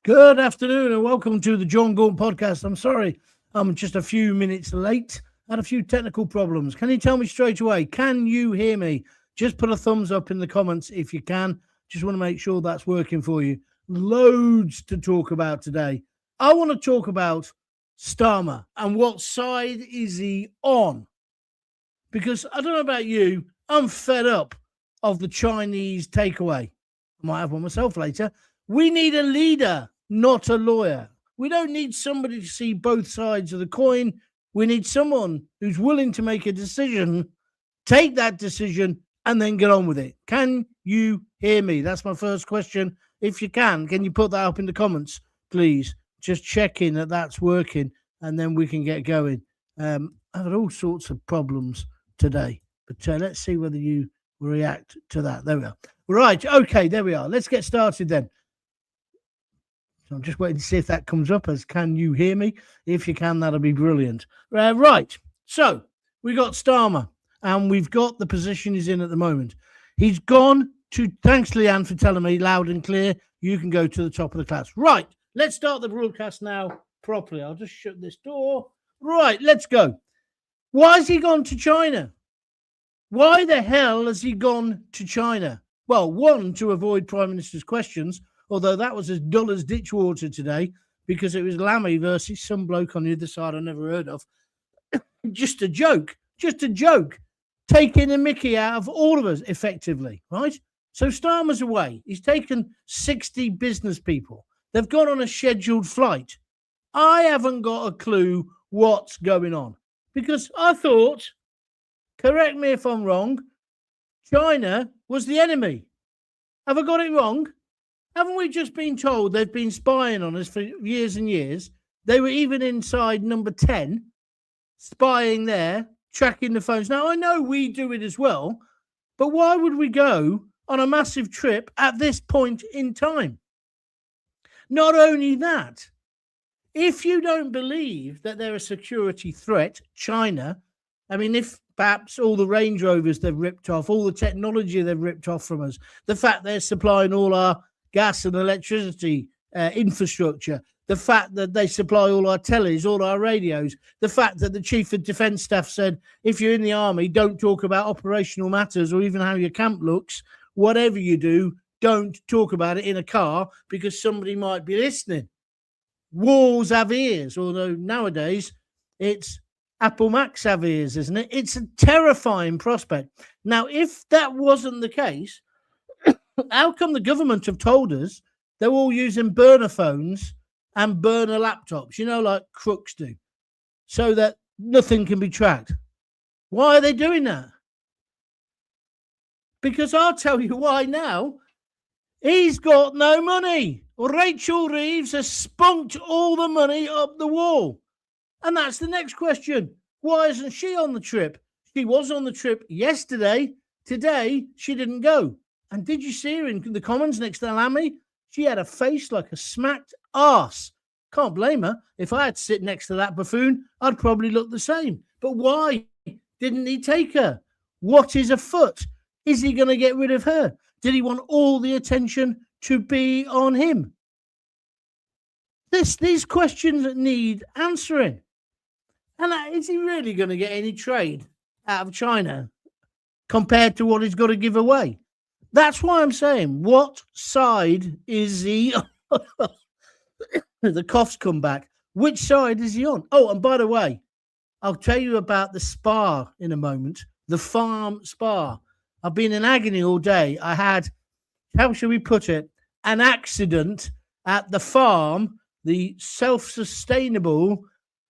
Good afternoon and welcome to the Jon Gaunt podcast. I'm sorry, I'm just a few minutes late. Had a few technical problems. Can you tell me straight away? Can you hear me? Just put a thumbs up in the comments if you can. Just want to make sure that's working for you. Loads to talk about today. I want to talk about Starmer and what side is he on? Because I don't know about you, I'm fed up of the Chinese takeaway. I might have one myself later. We need a leader, not a lawyer. We don't need somebody to see both sides of the coin. We need someone who's willing to make a decision, take that decision, and then get on with it. Can you hear me? That's my first question. If you can you put that up in the comments, please? Just checking that that's working, and then we can get going. I've had all sorts of problems today, but let's see whether you react to that. There we are. Right, okay, there we are. Let's get started then. So I'm just waiting to see if that comes up as can you hear me? If you can, that'll be brilliant. Right, so we got Starmer, and we've got the position he's in at the moment. He's gone to, thanks Leanne for telling me loud and clear, you can go to the top of the class. Right, let's start the broadcast now properly. I'll just shut this door. Right, let's go. Why has he gone to China? Why the hell has he gone to China? Well, one, to avoid Prime Minister's questions, although that was as dull as ditch water today because it was Lammy versus some bloke on the other side I never heard of. Just a joke, taking a mickey out of all of us effectively, right? So Starmer's away. He's taken 60 business people. They've gone on a scheduled flight. I haven't got a clue what's going on because I thought, correct me if I'm wrong, China was the enemy. Have I got it wrong? Haven't we just been told they've been spying on us for years and years? They were even inside number 10, spying there, tracking the phones. Now, I know we do it as well, but why would we go on a massive trip at this point in time? Not only that, if you don't believe that they're a security threat, China, I mean, if perhaps all the Range Rovers they've ripped off, all the technology they've ripped off from us, the fact they're supplying all our gas and electricity infrastructure, the fact that they supply all our tellies, all our radios, the fact that the Chief of Defence Staff said, if you're in the army, don't talk about operational matters or even how your camp looks. Whatever you do, don't talk about it in a car because somebody might be listening. Walls have ears, although nowadays it's Apple Macs have ears, isn't it? It's a terrifying prospect. Now, if that wasn't the case, how come the government have told us they're all using burner phones and burner laptops, like crooks do, so that nothing can be tracked? Why are they doing that? Because I'll tell you why now. He's got no money. Rachel Reeves has spunked all the money up the wall. And that's the next question. Why isn't she on the trip? She was on the trip yesterday. Today, she didn't go. And did you see her in the comments next to Lammy? She had a face like a smacked arse. Can't blame her. If I had to sit next to that buffoon, I'd probably look the same. But why didn't he take her? What is afoot? Is he going to get rid of her? Did he want all the attention to be on him? These questions need answering. And is he really going to get any trade out of China compared to what he's got to give away? That's why I'm saying, what side is he on? The coughs come back. Which side is he on? Oh, and by the way, I'll tell you about the spa in a moment, the farm spa. I've been in agony all day. I had, how shall we put it, an accident at the farm, the self-sustainable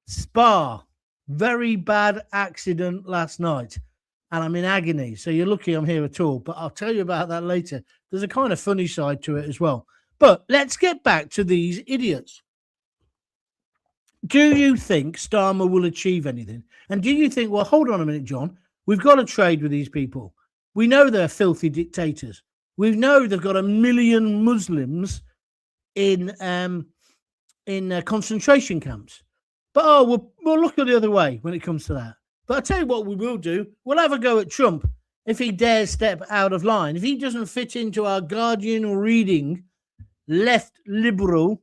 spa. Very bad accident last night, and I'm in agony. So you're lucky I'm here at all, but I'll tell you about that later. There's a kind of funny side to it as well. But let's get back to these idiots. Do you think Starmer will achieve anything? And do you think, well, hold on a minute, John, we've got to trade with these people. We know they're filthy dictators. We know they've got 1 million Muslims in concentration camps. But we'll look the other way when it comes to that. But I'll tell you what we will do. We'll have a go at Trump if he dares step out of line. If he doesn't fit into our Guardian reading left liberal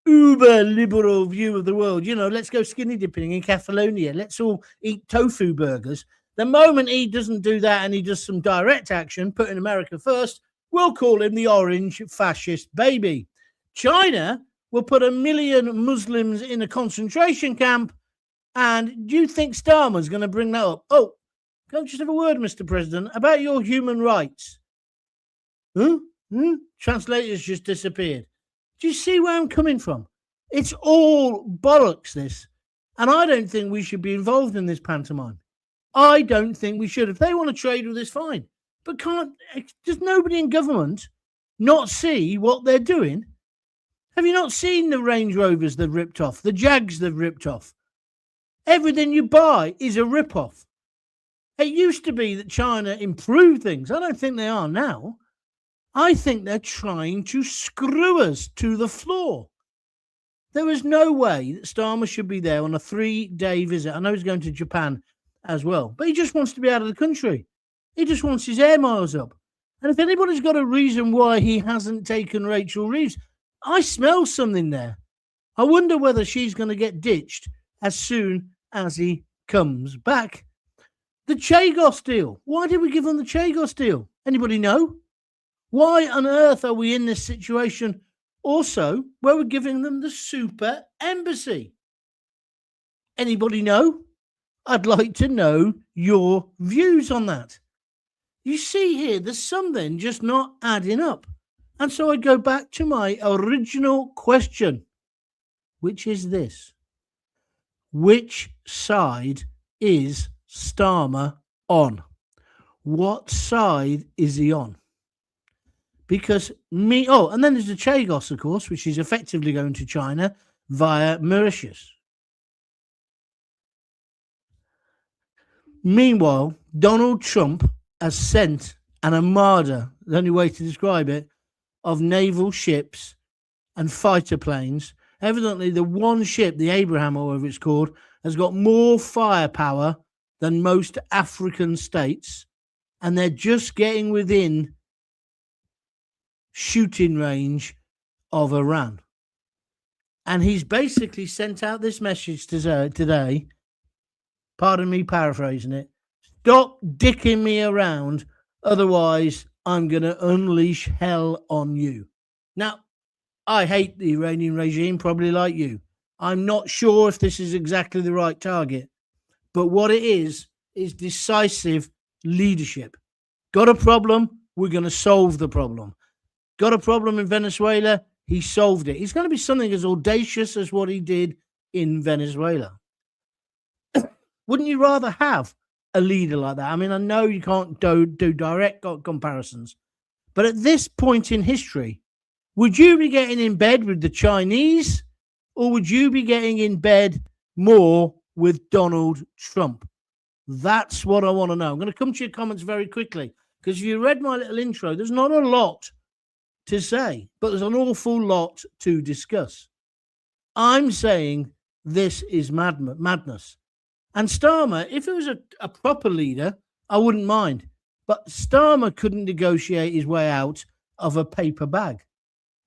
uber liberal view of the world. You know, let's go skinny dipping in Catalonia. Let's all eat tofu burgers. The moment he doesn't do that and he does some direct action, putting America first, we'll call him the orange fascist baby. China will put 1 million Muslims in a concentration camp. And do you think Starmer's going to bring that up? Oh, can I just have a word, Mr. President, about your human rights? Translators just disappeared. Do you see where I'm coming from? It's all bollocks, this. And I don't think we should be involved in this pantomime. I don't think we should. If they want to trade with us, fine. But does nobody in government not see what they're doing? Have you not seen the Range Rovers they've ripped off? The Jags they've ripped off? Everything you buy is a rip-off. It used to be that China improved things. I don't think they are now. I think they're trying to screw us to the floor. There is no way that Starmer should be there on a 3-day visit. I know he's going to Japan as well, but he just wants to be out of the country. He just wants his air miles up. And if anybody's got a reason why he hasn't taken Rachel Reeves, I smell something there. I wonder whether she's going to get ditched as soon as he comes back. The Chagos deal. Why did we give them the Chagos deal? Anybody know? Why on earth are we in this situation also where we're giving them the super embassy? Anybody know? I'd like to know your views on that. You see here, there's something just not adding up. And so I go back to my original question, which is this. Which side is Starmer on? What side is he on? Because and then there's the Chagos, of course, which is effectively going to China via Mauritius. Meanwhile, Donald Trump has sent an armada, the only way to describe it, of naval ships and fighter planes. Evidently, the one ship, the Abraham, or whatever it's called, has got more firepower than most African states, and they're just getting within shooting range of Iran. And he's basically sent out this message today, pardon me paraphrasing it, stop dicking me around, otherwise I'm going to unleash hell on you. Now, I hate the Iranian regime, probably like you. I'm not sure if this is exactly the right target, but what it is decisive leadership. Got a problem? We're going to solve the problem. Got a problem in Venezuela? He solved it. He's going to be something as audacious as what he did in Venezuela. Wouldn't you rather have a leader like that? I mean, I know you can't do direct comparisons, but at this point in history, would you be getting in bed with the Chinese, or would you be getting in bed more with Donald Trump? That's what I want to know. I'm going to come to your comments very quickly, because if you read my little intro, there's not a lot to say, but there's an awful lot to discuss. I'm saying this is madness. And Starmer, if it was a proper leader, I wouldn't mind. But Starmer couldn't negotiate his way out of a paper bag.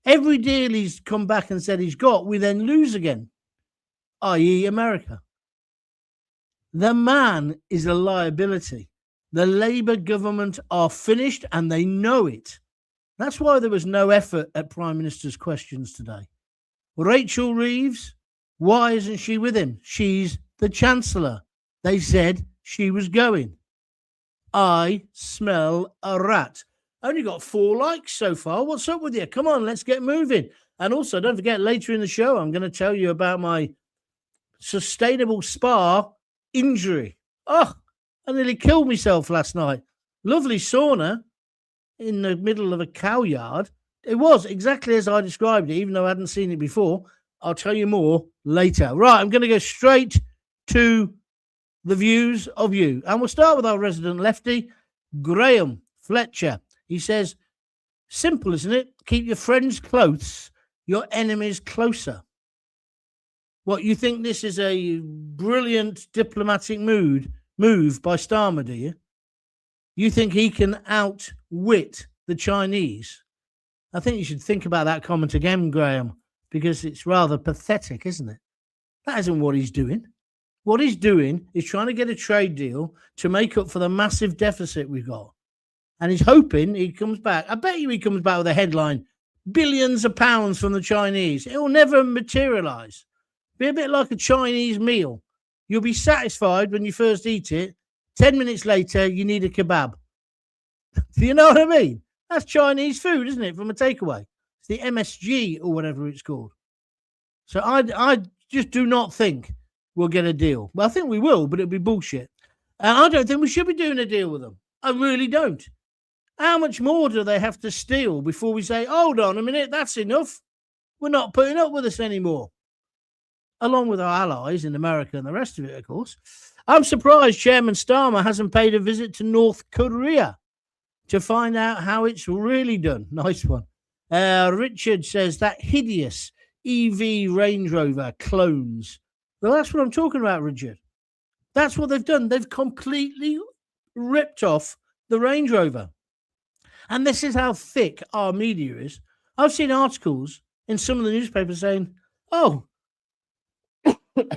Every deal he's come back and said he's got, we then lose again, i.e. America. The man is a liability. The Labour government are finished and they know it. That's why there was no effort at Prime Minister's questions today. Rachel Reeves, why isn't she with him? She's the Chancellor. They said she was going. I smell a rat. Only got 4 likes so far. What's up with you? Come on, let's get moving. And also, don't forget, later in the show, I'm going to tell you about my sustainable spa injury. Oh, I nearly killed myself last night. Lovely sauna in the middle of a cow yard. It was exactly as I described it, even though I hadn't seen it before. I'll tell you more later. Right, I'm going to go straight to the views of you. And we'll start with our resident lefty, Graham Fletcher. He says, simple, isn't it? Keep your friends close, your enemies closer. What, you think this is a brilliant diplomatic move by Starmer, do you? You think he can outwit the Chinese? I think you should think about that comment again, Graham. because it's rather pathetic, isn't it? That isn't what he's doing. What he's doing is trying to get a trade deal to make up for the massive deficit we've got. And he's hoping he comes back. I bet you he comes back with a headline, billions of pounds from the Chinese. It will never materialize. Be a bit like a Chinese meal. You'll be satisfied when you first eat it. 10 minutes later, you need a kebab. Do you know what I mean? That's Chinese food, isn't it, from a takeaway? It's the MSG or whatever it's called. So I just do not think we'll get a deal. Well, I think we will, but it'll be bullshit. And I don't think we should be doing a deal with them. I really don't. How much more do they have to steal before we say, hold on a minute, that's enough. We're not putting up with this anymore. Along with our allies in America and the rest of it, of course. I'm surprised Chairman Starmer hasn't paid a visit to North Korea to find out how it's really done. Nice one. Richard says that hideous EV Range Rover clones. Well, that's what I'm talking about, Richard. That's what they've done. They've completely ripped off the Range Rover. And this is how thick our media is. I've seen articles in some of the newspapers saying, oh,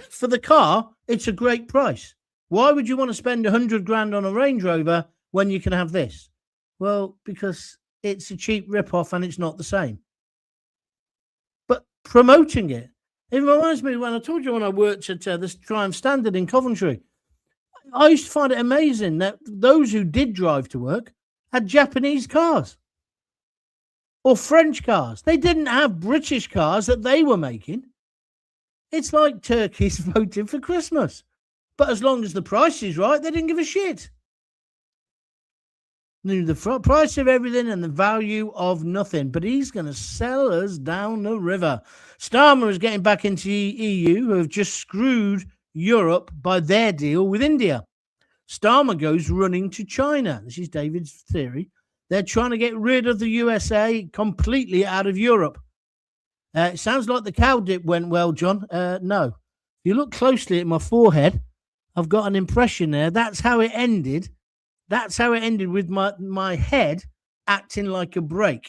for the car, it's a great price. Why would you want to spend 100 grand on a Range Rover when you can have this? Well, because it's a cheap rip-off and it's not the same. But promoting it reminds me when I told you when I worked at this Triumph Standard in Coventry. I used to find it amazing that those who did drive to work had Japanese cars or French cars. They didn't have British cars that they were making. It's like turkeys voting for Christmas. But as long as the price is right, they didn't give a shit. The price of everything and the value of nothing. But he's going to sell us down the river. Starmer is getting back into the EU, who have just screwed Europe by their deal with India. Starmer goes running to China. This is David's theory. They're trying to get rid of the USA completely out of Europe. It sounds like the cow dip went well, John. No. If you look closely at my forehead, I've got an impression there. That's how it ended. That's how it ended with my head acting like a brake.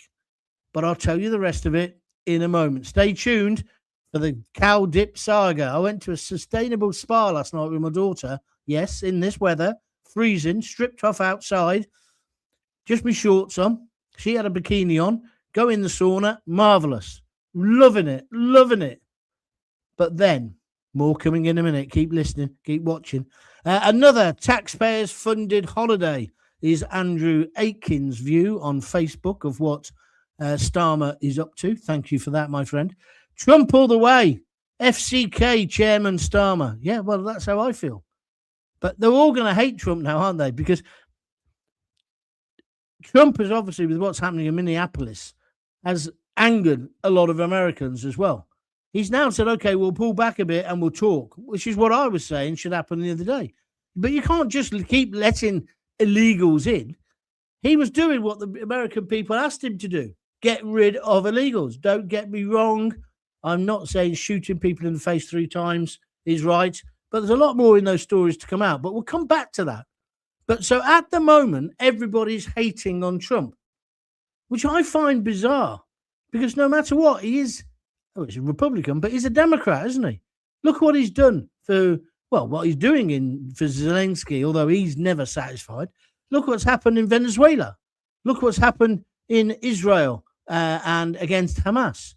But I'll tell you the rest of it in a moment. Stay tuned for the cow dip saga. I went to a sustainable spa last night with my daughter. Yes, in this weather, freezing, stripped off outside, just my shorts on. She had a bikini on. Go in the sauna, marvellous. Loving it, loving it. But then, more coming in a minute. Keep listening, keep watching. Another taxpayers-funded holiday is Andrew Aitkins' view on Facebook of what Starmer is up to. Thank you for that, my friend. Trump all the way. FCK Chairman Starmer. Yeah, well, that's how I feel. But they're all going to hate Trump now, aren't they? Because Trump is obviously, with what's happening in Minneapolis, has angered a lot of Americans as well. He's now said, okay, we'll pull back a bit and we'll talk, which is what I was saying should happen the other day. But you can't just keep letting illegals in. He was doing what the American people asked him to do. Get rid of illegals. Don't get me wrong. I'm not saying shooting people in the face 3 times is right, but there's a lot more in those stories to come out. But we'll come back to that. But so at the moment, everybody's hating on Trump, which I find bizarre because no matter what, he is, he's a Republican, but he's a Democrat, isn't he? Look what he's done for, well, what he's doing for Zelensky, although he's never satisfied. Look what's happened in Venezuela. Look what's happened in Israel and against Hamas.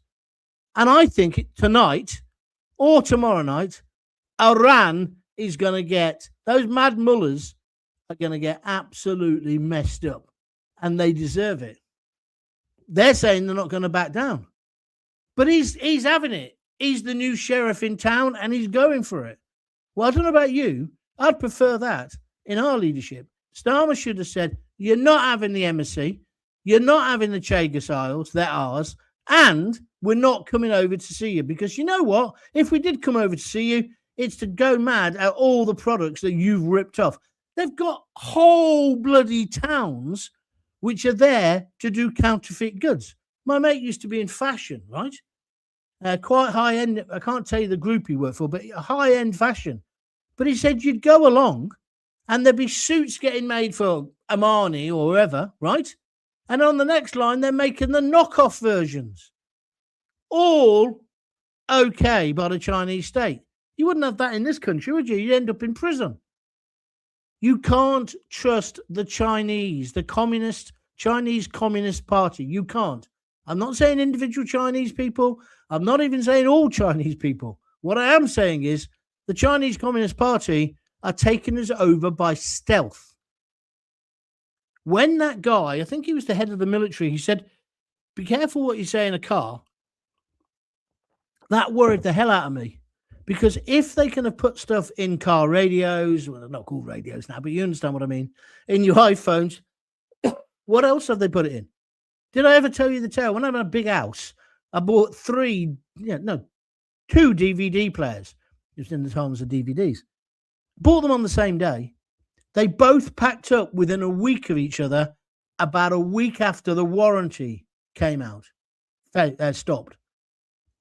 And I think tonight or tomorrow night, Iran is going to get, those mad mullahs are going to get absolutely messed up. And they deserve it. They're saying they're not going to back down. But he's having it. He's the new sheriff in town and he's going for it. Well, I don't know about you. I'd prefer that in our leadership. Starmer should have said, you're not having the embassy. You're not having the Chagos Isles. They're ours. And we're not coming over to see you. Because you know what? If we did come over to see you, it's to go mad at all the products that you've ripped off. They've got whole bloody towns which are there to do counterfeit goods. My mate used to be in fashion, right? Quite high-end. I can't tell you the group he worked for, but high-end fashion. But he said you'd go along and there'd be suits getting made for Armani or whoever, right? And on the next line, they're making the knockoff versions. All okay by the Chinese state. You wouldn't have that in this country, would you? You'd end up in prison. You can't trust the Chinese, the Chinese Communist Party. You can't. I'm not saying individual Chinese people. I'm not even saying all Chinese people. What I am saying is the Chinese Communist Party are taking us over by stealth. When that guy, I think he was the head of the military, he said, be careful what you say in a car. That worried the hell out of me. Because if they can have put stuff in car radios, well, they're not called radios now, but you understand what I mean, in your iPhones, what else have they put it in? Did I ever tell you the tale? When I had a big house, I bought 2 DVD players. It was in the times of DVDs. Bought them on the same day. They both packed up within a week of each other, about a week after the warranty came out, stopped.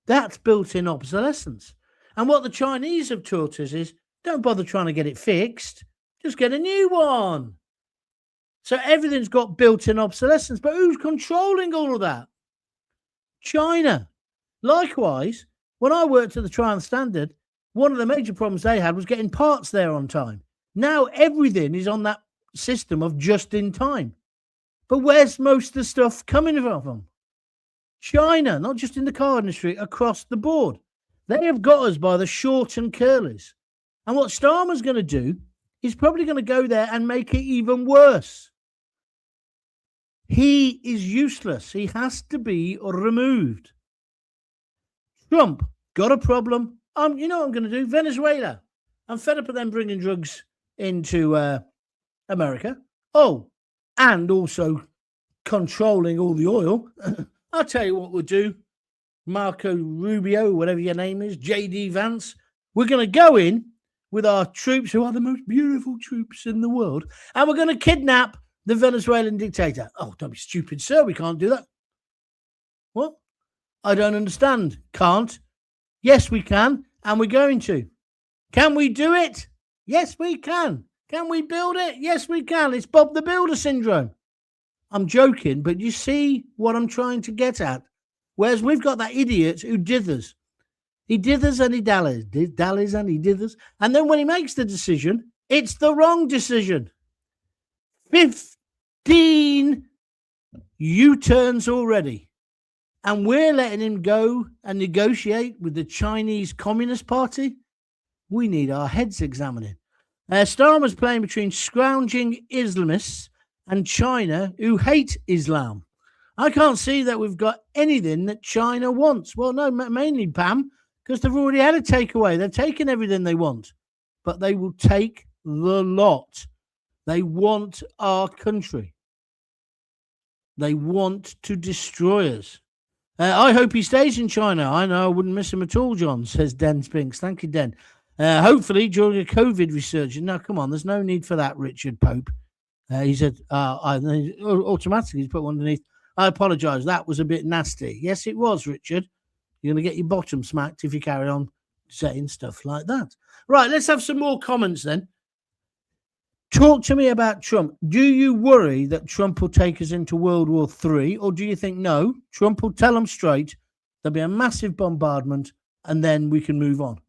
That's built-in obsolescence. And what the Chinese have taught us is, don't bother trying to get it fixed. Just get a new one. So everything's got built-in obsolescence. But who's controlling all of that? China. Likewise, when I worked at the Triumph Standard, one of the major problems they had was getting parts there on time. Now everything is on that system of just in time. But where's most of the stuff coming from? China, not just in the car industry, across the board. They have got us by the short and curlies. And what Starmer's going to do is probably going to go there and make it even worse. He is useless. He has to be removed. Trump got a problem. You know what I'm going to do? Venezuela. I'm fed up of them bringing drugs into America. Oh, and also controlling all the oil. I'll tell you what we'll do. Marco Rubio, whatever your name is, J.D. Vance. We're going to go in with our troops, who are the most beautiful troops in the world, and we're going to kidnap the Venezuelan dictator. Oh, don't be stupid, sir. We can't do that. What? I don't understand. Can't. Yes, we can, and we're going to. Can we do it? Yes, we can. Can we build it? Yes, we can. It's Bob the Builder syndrome. I'm joking, but you see what I'm trying to get at. Whereas we've got that idiot who dithers. He dithers and he dallies and he dithers. And then when he makes the decision, it's the wrong decision. 15 U-turns already. And we're letting him go and negotiate with the Chinese Communist Party? We need our heads examining. Starmer's playing between scrounging Islamists and China who hate Islam. I can't see that we've got anything that China wants. Well, no, mainly, Pam, because they've already had a takeaway. They've taken everything they want, but they will take the lot. They want our country. They want to destroy us. I hope he stays in China. I know I wouldn't miss him at all, John, says Den Spinks. Thank you, Den. Hopefully during a COVID resurgence. Now, come on, there's no need for that, Richard Pope. He said, automatically he's put one underneath. I apologise. That was a bit nasty. Yes, it was, Richard. You're going to get your bottom smacked if you carry on saying stuff like that. Right, let's have some more comments then. Talk to me about Trump. Do you worry that Trump will take us into World War III, or do you think, no, Trump will tell them straight, there'll be a massive bombardment, and then we can move on?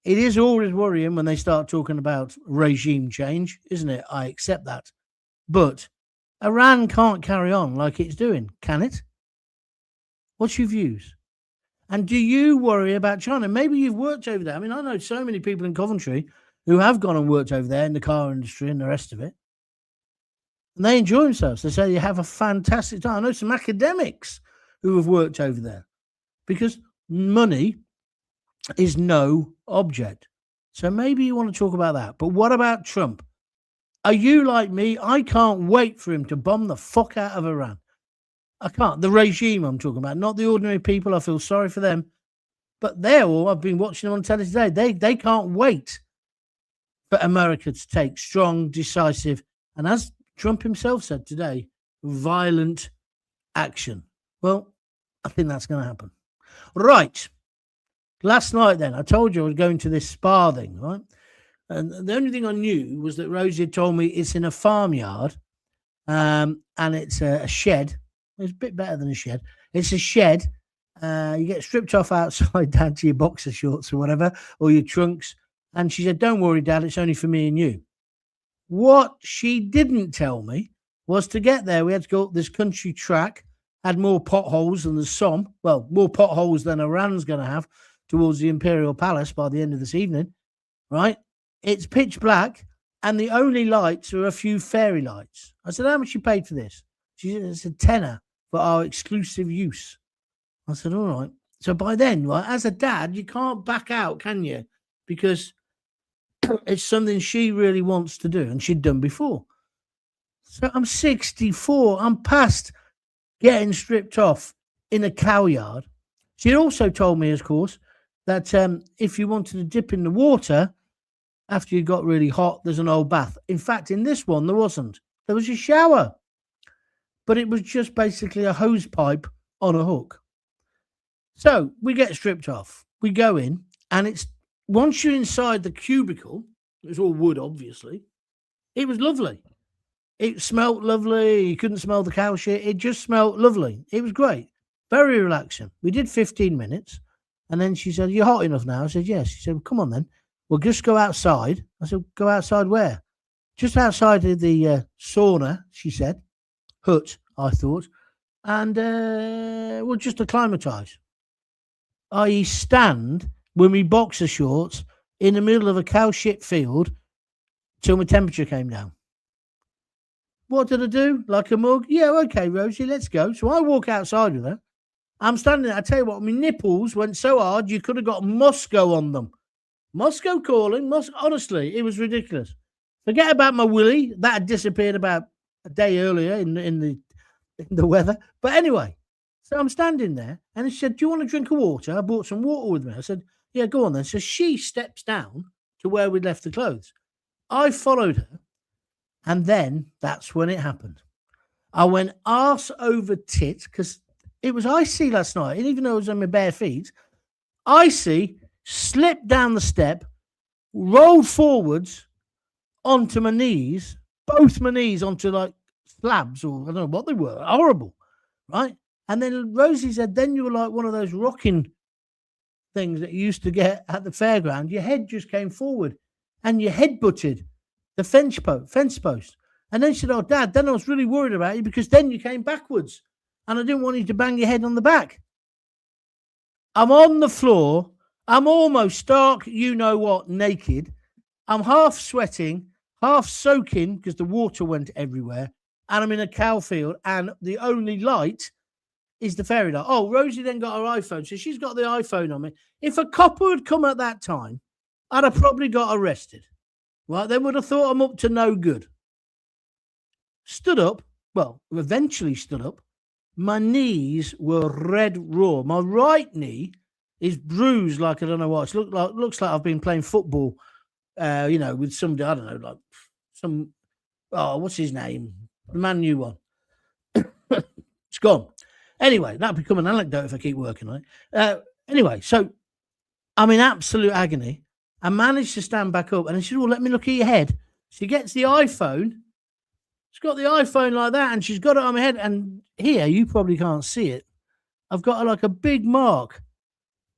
It is always worrying when they start talking about regime change, isn't it? I accept that. But Iran can't carry on like it's doing, can it? What's your views? And do you worry about China? Maybe you've worked over there. I mean, I know so many people in Coventry who have gone and worked over there in the car industry and the rest of it. And they enjoy themselves. They say you have a fantastic time. I know some academics who have worked over there because money is no object. So maybe you want to talk about that. But what about Trump? Are you like me? I can't wait for him to bomb the fuck out of Iran. I can't. The regime I'm talking about, not the ordinary people. I feel sorry for them. But they're all, I've been watching them on television today. They can't wait for America to take strong, decisive, and as Trump himself said today, violent action. Well, I think that's going to happen. Right. Last night then, I told you I was going to this spa thing, right? And the only thing I knew was that Rosie had told me it's in a farmyard, and it's a shed. It's a bit better than a shed. It's a shed, You get stripped off outside down to your boxer shorts or whatever, or your trunks. And she said, don't worry, Dad, it's only for me and you. What she didn't tell me was to get there, we had to go up this country track, had more potholes than the Somme. Well, more potholes than Iran's going to have towards the Imperial Palace by the end of this evening, right? It's pitch black, and the only lights are a few fairy lights. I said, how much you paid for this? She said, it's a tenner for our exclusive use. I said, all right. So by then, right, as a dad, you can't back out, can you? Because it's something she really wants to do, and she'd done before. So I'm 64. I'm past getting stripped off in a cow yard. She also told me, of course, that if you wanted to dip in the water after you got really hot, there's an old bath. In fact, in this one, there wasn't. There was a shower, but it was just basically a hose pipe on a hook. So we get stripped off. We go in, and it's once you're inside the cubicle, it was all wood, obviously. It was lovely. It smelled lovely. You couldn't smell the cow shit. It just smelled lovely. It was great. Very relaxing. We did 15 minutes. And then she said, you're hot enough now? I said, yes. She said, well, come on then. We'll just go outside. I said, go outside where? Just outside of the sauna, she said. Hut, I thought. And we'll just acclimatise. I.e. stand with my boxer shorts in the middle of a cow shit field till my temperature came down. What did I do? Like a mug? Yeah, okay, Rosie, let's go. So I walk outside with her. I'm standing there. I tell you what, my nipples went so hard, you could have got Moscow on them. Moscow calling. Honestly, it was ridiculous. Forget about my willy. That had disappeared about a day earlier in the weather. But anyway, so I'm standing there, and she said, do you want a drink of water? I brought some water with me. I said, yeah, go on then. So she steps down to where we'd left the clothes. I followed her. And then that's when it happened. I went arse over tit because it was icy last night. And even though I was on my bare feet, icy, slipped down the step, rolled forwards onto my knees, both my knees onto like slabs or I don't know what they were. Horrible, right? And then Rosie said, then you were like one of those rocking things that you used to get at the fairground. Your head just came forward and your head butted the fence post. And then she said, oh, Dad, then I was really worried about you because then you came backwards and I didn't want you to bang your head on the back. I'm on the floor. I'm almost stark, you know what, naked. I'm half sweating, half soaking because the water went everywhere. And I'm in a cow field and the only light is the fairy light. Oh, Rosie then got her iPhone. So she's got the iPhone on me. If a copper had come at that time, I'd have probably got arrested. Right, they would have thought I'm up to no good. Stood up, well, eventually stood up. My knees were red raw. My right knee is bruised like I don't know what. It looks like I've been playing football, with somebody, I don't know, like some, what's his name? The Man U one. It's gone. Anyway, that'll become an anecdote if I keep working on it. Anyway, so I'm in absolute agony. I managed to stand back up and she said, well, let me look at your head. She gets the iPhone. She's got the iPhone like that and she's got it on my head. And here, you probably can't see it. I've got like a big mark,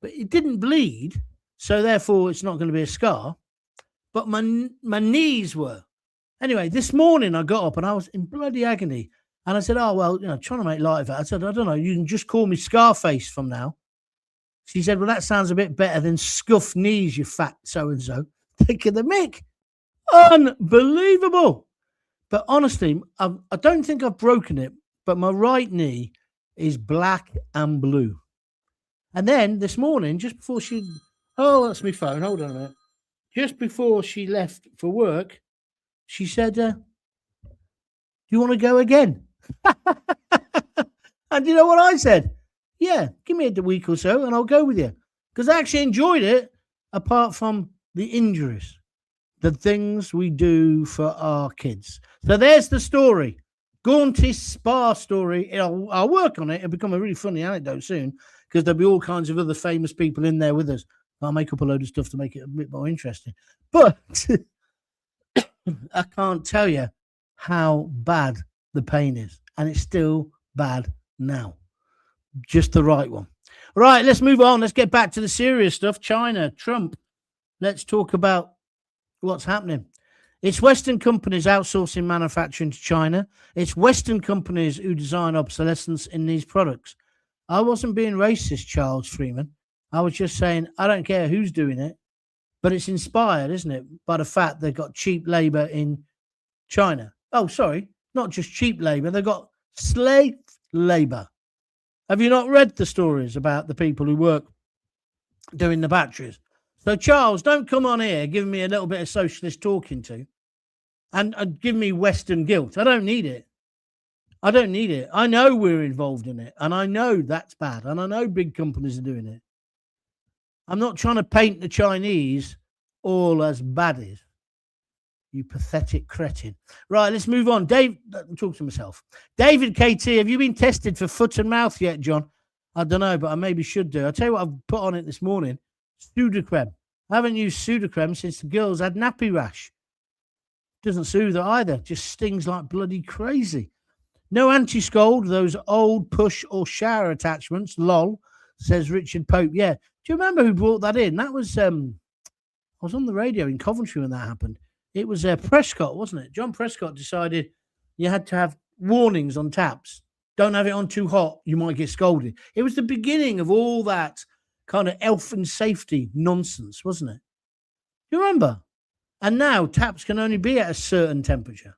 but it didn't bleed. So therefore, it's not going to be a scar. But my knees were. Anyway, this morning I got up and I was in bloody agony. And I said, oh, well, trying to make light of it. I said, I don't know, you can just call me Scarface from now. She said, well, that sounds a bit better than scuffed knees, you fat so-and-so. Taking the mick. Unbelievable. But honestly, I don't think I've broken it, but my right knee is black and blue. And then this morning, just before that's my phone. Hold on a minute. Just before she left for work, she said, do you want to go again? And you know what I said? Yeah, give me a week or so and I'll go with you. Because I actually enjoyed it, apart from the injuries, the things we do for our kids. So there's the story. Gaunt's spa story. I'll work on it. It'll become a really funny anecdote soon because there'll be all kinds of other famous people in there with us. I'll make up a load of stuff to make it a bit more interesting. But I can't tell you how bad the pain is. And it's still bad now. Just the right one. Right, let's move on. Let's get back to the serious stuff. China, Trump. Let's talk about what's happening. It's Western companies outsourcing manufacturing to China. It's Western companies who design obsolescence in these products. I wasn't being racist, Charles Freeman. I was just saying I don't care who's doing it, but it's inspired, isn't it, by the fact they've got cheap labor in China. Oh, sorry, not just cheap labor. They've got slave labor. Have you not read the stories about the people who work doing the batteries? So, Charles, don't come on here giving me a little bit of socialist talking to and give me Western guilt. I don't need it. I don't need it. I know we're involved in it, and I know that's bad, and I know big companies are doing it. I'm not trying to paint the Chinese all as baddies. You pathetic cretin. Right, let's move on. Dave, I'm talking to myself. David KT, have you been tested for foot and mouth yet, John? I don't know, but I maybe should do. I'll tell you what I've put on it this morning. Sudocrem. I haven't used Sudocrem since the girls had nappy rash. Doesn't soothe her either. Just stings like bloody crazy. No anti-scald, those old push or shower attachments. Lol, says Richard Pope. Yeah. Do you remember who brought that in? That was, I was on the radio in Coventry when that happened. It was Prescott, wasn't it? John Prescott decided you had to have warnings on taps. Don't have it on too hot. You might get scolded. It was the beginning of all that kind of health and safety nonsense, wasn't it? Do you remember? And now taps can only be at a certain temperature.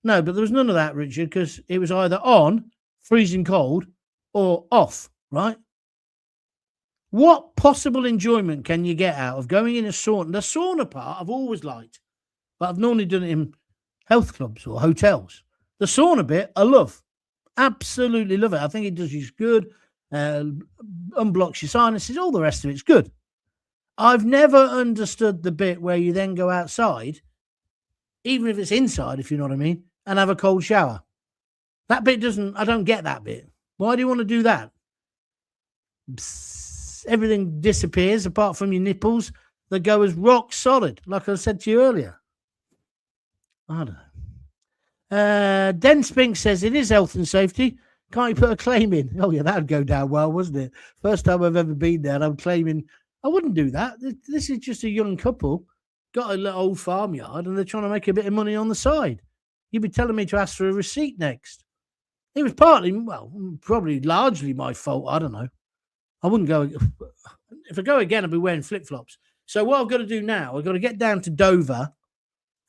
No, but there was none of that, Richard, because it was either on, freezing cold, or off, right? What possible enjoyment can you get out of going in a sauna? The sauna part I've always liked, but I've normally done it in health clubs or hotels. The sauna bit, I love. Absolutely love it. I think it does you good, unblocks your sinuses, all the rest of it's good. I've never understood the bit where you then go outside, even if it's inside, if you know what I mean, and have a cold shower. That bit I don't get that bit. Why do you want to do that? Psst, everything disappears apart from your nipples that go as rock solid, like I said to you earlier. I don't know. Den Spink says it is health and safety. Can't you put a claim in? Oh, yeah, that'd go down well, wasn't it? First time I've ever been there, and I'm claiming. I wouldn't do that. This is just a young couple, got a little old farmyard, and they're trying to make a bit of money on the side. You'd be telling me to ask for a receipt next. It was partly, well, probably largely my fault. I don't know. I wouldn't go. If I go again, I'd be wearing flip-flops. So what I've got to do now, I've got to get down to Dover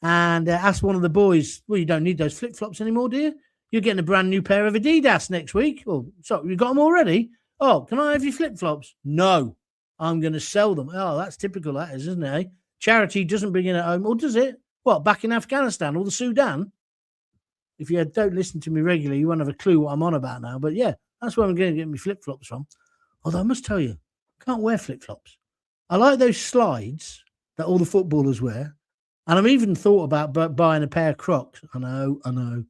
and ask one of the boys, well, you don't need those flip-flops anymore, do you? You're getting a brand new pair of Adidas next week. Oh, so you got them already? Oh, can I have your flip-flops? No, I'm going to sell them. Oh, that's typical, that is, isn't it? Eh? Charity doesn't bring in at home, or does it? What, back in Afghanistan or the Sudan? If you don't listen to me regularly, you won't have a clue what I'm on about now. But yeah, that's where I'm going to get my flip-flops from. Although I must tell you, I can't wear flip-flops. I like those slides that all the footballers wear. And I've even thought about buying a pair of Crocs. I know.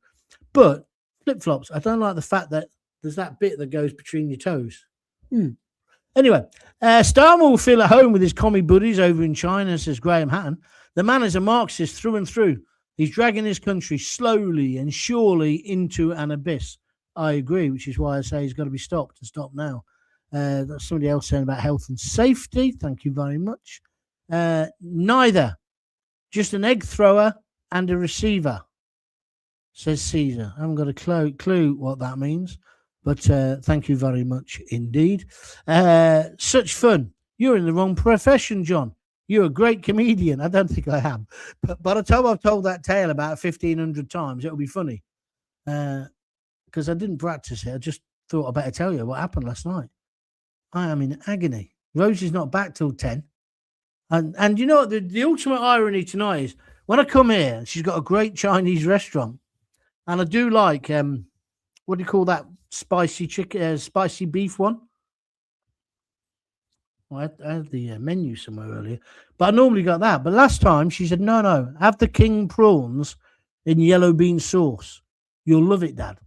But flip-flops, I don't like the fact that there's that bit that goes between your toes. Anyway, Starmer will feel at home with his commie buddies over in China, says Graham Hatton. The man is a Marxist through and through. He's dragging his country slowly and surely into an abyss. I agree, which is why I say he's got to be stopped and stopped now. That's somebody else saying about health and safety. Thank you very much. Neither. Just an egg thrower and a receiver, says Caesar. I haven't got a clue what that means, but thank you very much indeed. Such fun. You're in the wrong profession, John. You're a great comedian. I don't think I am. But by the time I've told that tale about 1,500 times, it'll be funny. Because I didn't practice it. I just thought I'd better tell you what happened last night. I am in agony. Rosie's not back till 10. And you know what? The ultimate irony tonight is when I come here, she's got a great Chinese restaurant. And I do like, what do you call that? Spicy chicken, spicy beef one. Well, I had the menu somewhere earlier, but I normally got that. But last time she said, no, have the king prawns in yellow bean sauce. You'll love it, Dad.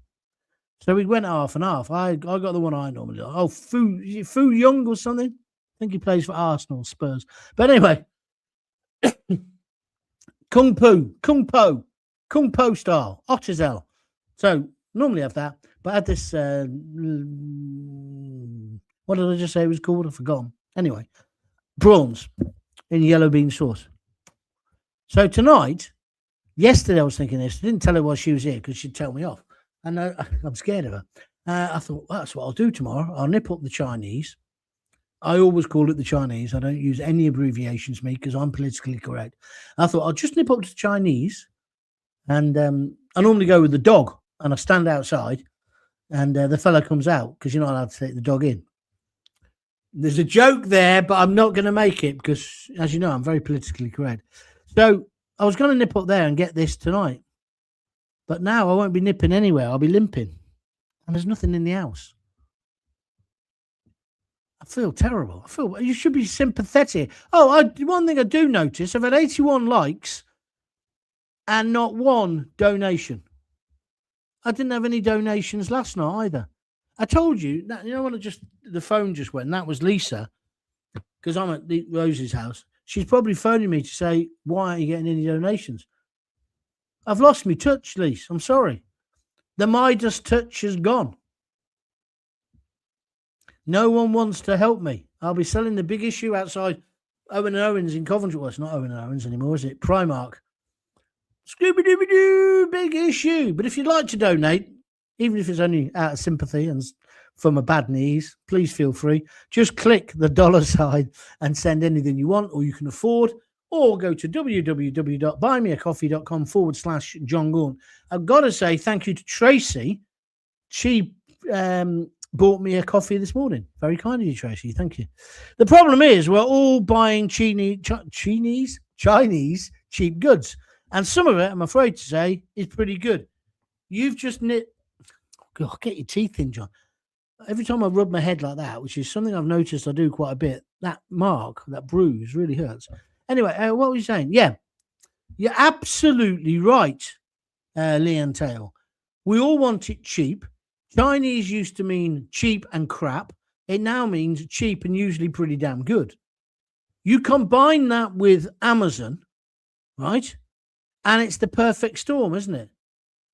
So we went half and half. I got the one I normally like. Oh, Fu Young or something. I think he plays for Arsenal, Spurs. But anyway, Kung Po style, hot as hell. So normally have that, but I had this. What did I just say it was called? I've forgotten. Anyway, prawns in yellow bean sauce. So tonight, yesterday I was thinking this. I didn't tell her while she was here because she'd tell me off. And I'm scared of her. I thought, well, that's what I'll do tomorrow. I'll nip up the Chinese. I always call it the Chinese. I don't use any abbreviations, me, because I'm politically correct. I thought I'll just nip up to the Chinese, and I normally go with the dog, and I stand outside, and the fella comes out because you're not allowed to take the dog in. There's a joke there, but I'm not going to make it because, as you know, I'm very politically correct. So I was going to nip up there and get this tonight, but now I won't be nipping anywhere. I'll be limping, and there's nothing in the house. I feel terrible. You should be sympathetic. One thing I do notice, I've had 81 likes and not one donation. I didn't have any donations last night either. I told you that, when the phone just went, and that was Lisa, because I'm at Rose's house. She's probably phoning me to say, why aren't you getting any donations? I've lost my touch, Lisa. I'm sorry. The Midas touch is gone. No one wants to help me. I'll be selling the big issue outside Owen & Owens in Coventry. Well, it's not Owen & Owens anymore, is it? Primark. Scooby-Dooby-Doo, big issue. But if you'd like to donate, even if it's only out of sympathy and from a bad knees, please feel free. Just click the dollar sign and send anything you want or you can afford, or go to www.buymeacoffee.com/Jon Gaunt. I've got to say thank you to Tracy. She bought me a coffee this morning. Very kind of you, Tracy. Thank you. The problem is we're all buying Chinese cheap goods. And some of it, I'm afraid to say, is pretty good. You've just God, get your teeth in, John. Every time I rub my head like that, which is something I've noticed I do quite a bit, that mark, that bruise really hurts. Anyway, what were you saying? Yeah, you're absolutely right, Leanne Tail. We all want it cheap. Chinese used to mean cheap and crap. It now means cheap and usually pretty damn good. You combine that with Amazon, right? And it's the perfect storm, isn't it?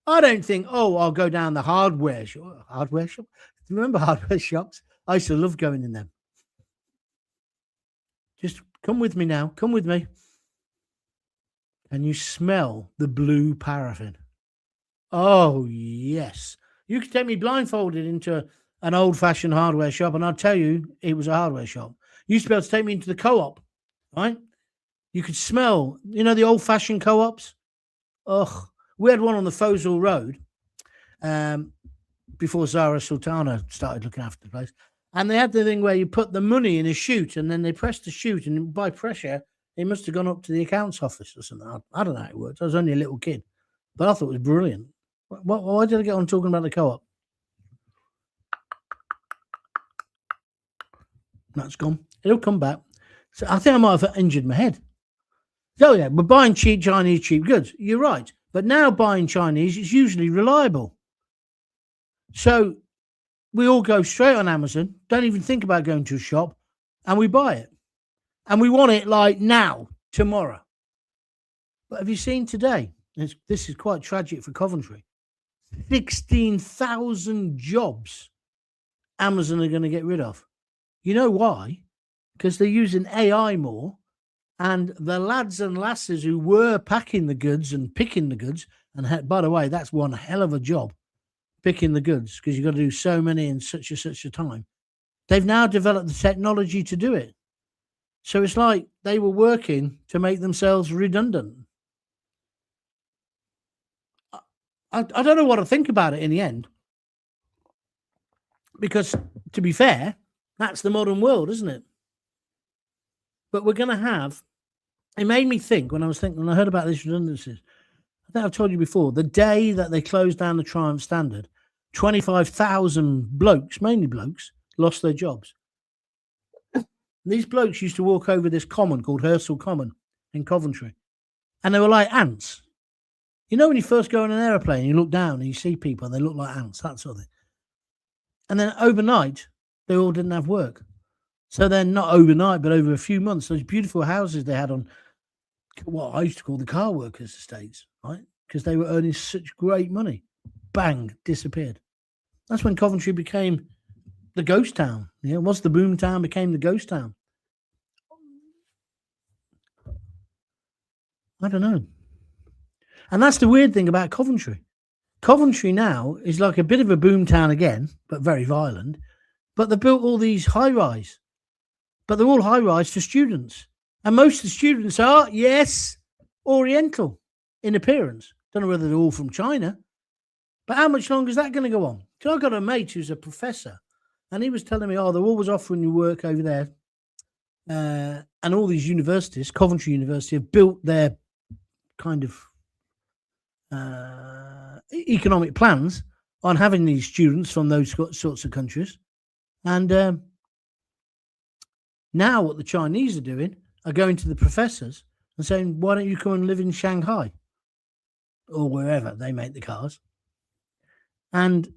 I don't think, I'll go down the hardware shop. Hardware shop? Do you remember hardware shops? I used to love going in them. Just come with me now. Come with me. And you smell the blue paraffin. Oh, yes. You could take me blindfolded into an old-fashioned hardware shop, and I'll tell you it was a hardware shop. You used to be able to take me into the co-op, right? You could smell, the old-fashioned co-ops? Ugh. We had one on the Fossil Road before Zara Sultana started looking after the place. And they had the thing where you put the money in a chute, and then they pressed the chute, and by pressure, it must have gone up to the accounts office or something. I don't know how it worked. I was only a little kid. But I thought it was brilliant. Why did I get on talking about the co-op? That's gone. It'll come back. So I think I might have injured my head. So yeah, we're buying Chinese cheap goods. You're right. But now buying Chinese is usually reliable. So we all go straight on Amazon, don't even think about going to a shop, and we buy it. And we want it like now, tomorrow. But have you seen today? This is quite tragic for Coventry. 16,000 jobs Amazon are going to get rid of. You know why? Because they're using AI more, and the lads and lasses who were packing the goods and picking the goods, and by the way, that's one hell of a job, picking the goods, because you've got to do so many in such a time. They've now developed the technology to do it. So it's like they were working to make themselves redundant. I don't know what to think about it in the end. Because, to be fair, that's the modern world, isn't it? But we're going to have... It made me think, when I heard about these redundancies, I think I've told you before, the day that they closed down the Triumph Standard, 25,000 blokes, mainly blokes, lost their jobs. These blokes used to walk over this common called Hersal Common in Coventry. And they were like ants. You know when you first go on an aeroplane, you look down and you see people and they look like ants, that sort of thing. And then overnight, they all didn't have work. So then not overnight, but over a few months, those beautiful houses they had on what I used to call the car workers' estates, right? Because they were earning such great money. Bang, disappeared. That's when Coventry became the ghost town. Yeah, once the boom town became the ghost town. I don't know. And that's the weird thing about Coventry. Coventry now is like a bit of a boom town again, but very violent. But they built all these high-rise. But they're all high-rise for students. And most of the students are, yes, Oriental in appearance. Don't know whether they're all from China. But how much longer is that going to go on? So I've got a mate who's a professor. And he was telling me, they're always offering you work over there. And all these universities, Coventry University, have built their kind of economic plans on having these students from those sorts of countries. And now what the Chinese are doing are going to the professors and saying, why don't you come and live in Shanghai or wherever they make the cars? And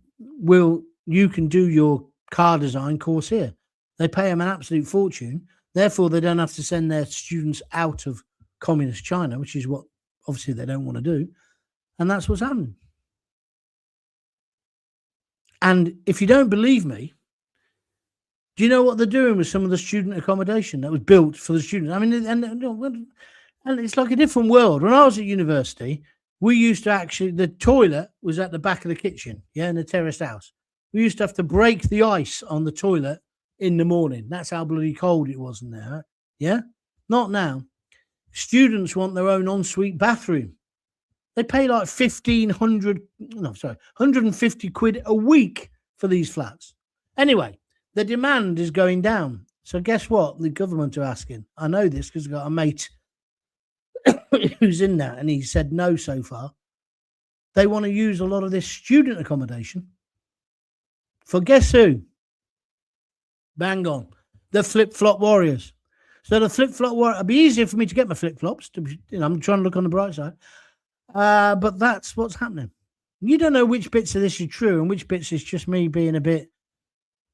you can do your car design course here. They pay them an absolute fortune. Therefore, they don't have to send their students out of communist China, which is what obviously they don't want to do. And that's what's happening. And if you don't believe me, do you know what they're doing with some of the student accommodation that was built for the students? I mean, and it's like a different world. When I was at university, we used to the toilet was at the back of the kitchen, in the terraced house. We used to have to break the ice on the toilet in the morning. That's how bloody cold it was in there. Yeah? Not now. Students want their own ensuite bathroom. They pay like 150 quid a week for these flats. Anyway, the demand is going down. So guess what? The government are asking. I know this because I've got a mate who's in that, and he said no so far. They want to use a lot of this student accommodation for guess who? Bang on. The flip-flop warriors. So the flip-flop warrior, it'd be easier for me to get my flip-flops. I'm trying to look on the bright side. But that's what's happening. You don't know which bits of this is true and which bits is just me being a bit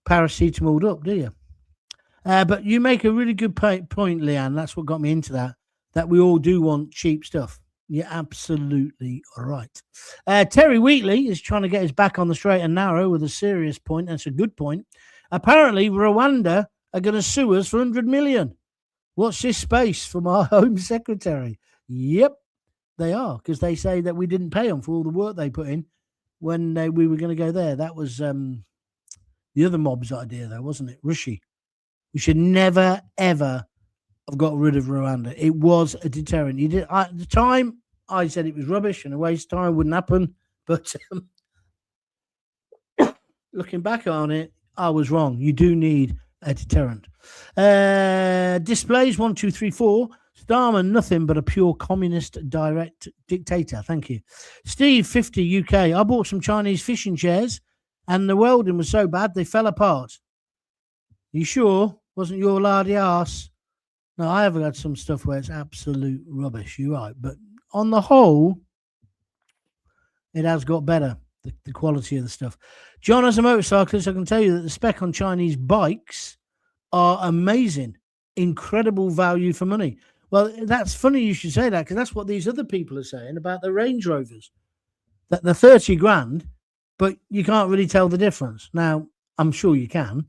paracetamoled up, do you? But you make a really good point, Leanne. That's what got me into that we all do want cheap stuff. You're absolutely right. Terry Wheatley is trying to get his back on the straight and narrow with a serious point. That's a good point. Apparently, Rwanda are going to sue us for 100 million. Watch this space from our Home Secretary. Yep, they are, because they say that we didn't pay them for all the work they put in when we were going to go there. That was the other mob's idea, though, wasn't it? Rishi. We should never, ever have got rid of Rwanda. It was a deterrent. At the time, I said it was rubbish and a waste of time, wouldn't happen. But looking back on it, I was wrong. You do need a deterrent. Displays 1, 2, 3, 4. Starmer, nothing but a pure communist direct dictator. Thank you. Steve, 50 UK. I bought some Chinese fishing chairs and the welding was so bad they fell apart. You sure? Wasn't your lardy arse? No, I have had some stuff where it's absolute rubbish. You're right. But on the whole, it has got better, the quality of the stuff. John, as a motorcyclist, I can tell you that the spec on Chinese bikes are amazing. Incredible value for money. Well, that's funny you should say that, because that's what these other people are saying about the Range Rovers. That they're 30 grand, but you can't really tell the difference. Now, I'm sure you can,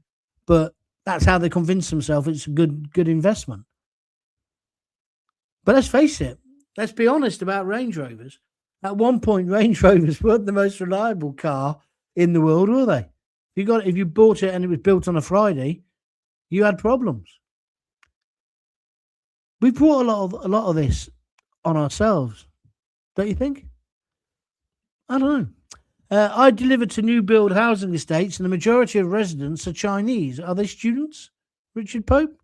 but that's how they convince themselves it's a good investment. But let's face it, let's be honest about Range Rovers. At one point, Range Rovers weren't the most reliable car in the world, were they? If you bought it and it was built on a Friday, you had problems. We've brought a lot of this on ourselves, don't you think? I don't know. I deliver to new build housing estates, and the majority of residents are Chinese. Are they students, Richard Pope?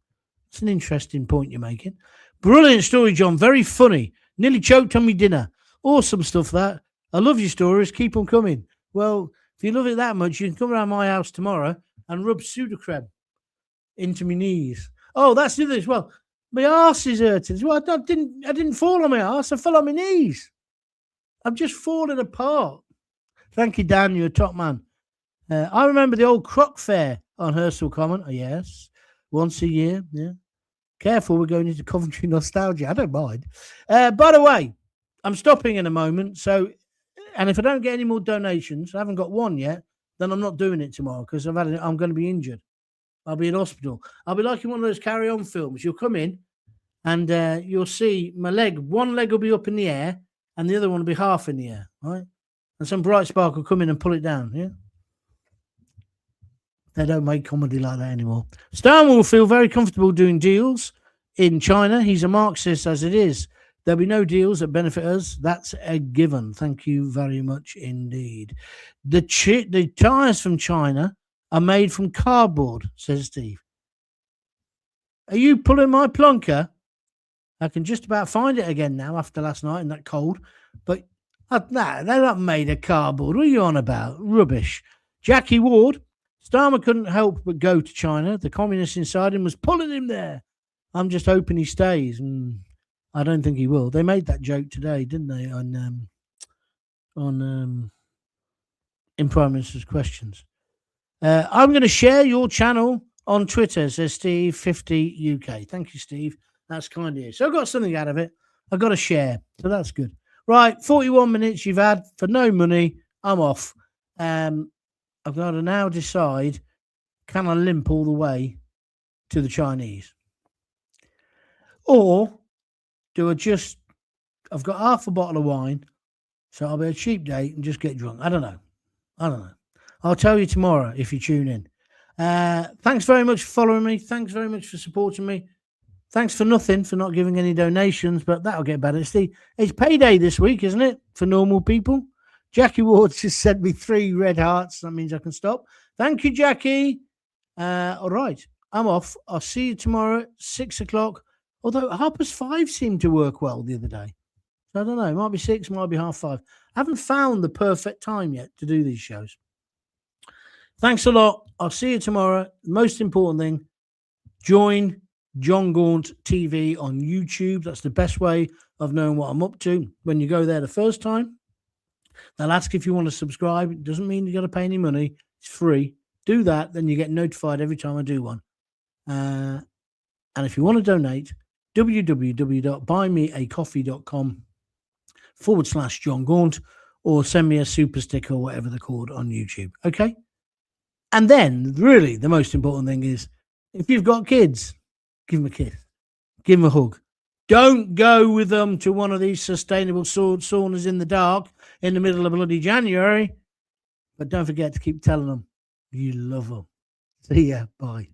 That's an interesting point you're making. Brilliant story, John. Very funny. Nearly choked on me dinner. Awesome stuff, that. I love your stories. Keep on coming. Well, if you love it that much, you can come around my house tomorrow and rub Sudocrem into my knees. Oh, that's the other as well. My arse is hurting. Well, I didn't fall on my arse. I fell on my knees. I'm just falling apart. Thank you, Dan. You're a top man. I remember the old Croc Fair on Hersal Common. Oh, yes. Once a year. Yeah. Careful, we're going into Coventry nostalgia. I don't mind. By the way, I'm stopping in a moment. So, and if I don't get any more donations, I haven't got one yet, then I'm not doing it tomorrow because I'm going to be injured. I'll be in hospital. I'll be like in one of those carry-on films. You'll come in and you'll see my leg. One leg will be up in the air and the other one will be half in the air, right? And some bright spark will come in and pull it down, yeah? They don't make comedy like that anymore. Starmer will feel very comfortable doing deals in China. He's a Marxist as it is. There'll be no deals that benefit us. That's a given. Thank you very much indeed. The tyres from China are made from cardboard, says Steve. Are you pulling my plonker? I can just about find it again now after last night in that cold. But they're not made of cardboard. What are you on about? Rubbish. Jackie Ward. Starmer couldn't help but go to China. The communist inside him was pulling him there. I'm just hoping he stays. I don't think he will. They made that joke today, didn't they? In Prime Minister's Questions. I'm going to share your channel on Twitter, says Steve50 UK. Thank you, Steve. That's kind of you. So I got something out of it. I got to share. So that's good. Right, 41 minutes you've had for no money. I'm off. I've got to now decide, can I limp all the way to the Chinese? Or do I've got half a bottle of wine, so I'll be a cheap date and just get drunk. I don't know. I'll tell you tomorrow if you tune in. Thanks very much for following me. Thanks very much for supporting me. Thanks for nothing, for not giving any donations, but that'll get better. It's payday this week, isn't it, for normal people? Jackie Ward just sent me 3 red hearts. That means I can stop. Thank you, Jackie. All right, I'm off. I'll see you tomorrow at 6 o'clock. Although 5:30 seemed to work well the other day. So I don't know. It might be 6, might be 5:30. I haven't found the perfect time yet to do these shows. Thanks a lot. I'll see you tomorrow. Most important thing, join Jon Gaunt TV on YouTube. That's the best way of knowing what I'm up to. When you go there the first time, they'll ask if you want to subscribe. It doesn't mean you got to pay any money. It's free. Do that, then you get notified every time I do one. And if you want to donate, www.buymeacoffee.com/Jon Gaunt, or send me a super sticker or whatever they're called on YouTube. Okay? And then, really, the most important thing is, if you've got kids, give them a kiss. Give them a hug. Don't go with them to one of these sustainable saunas in the dark in the middle of bloody January. But don't forget to keep telling them you love them. See ya. Bye.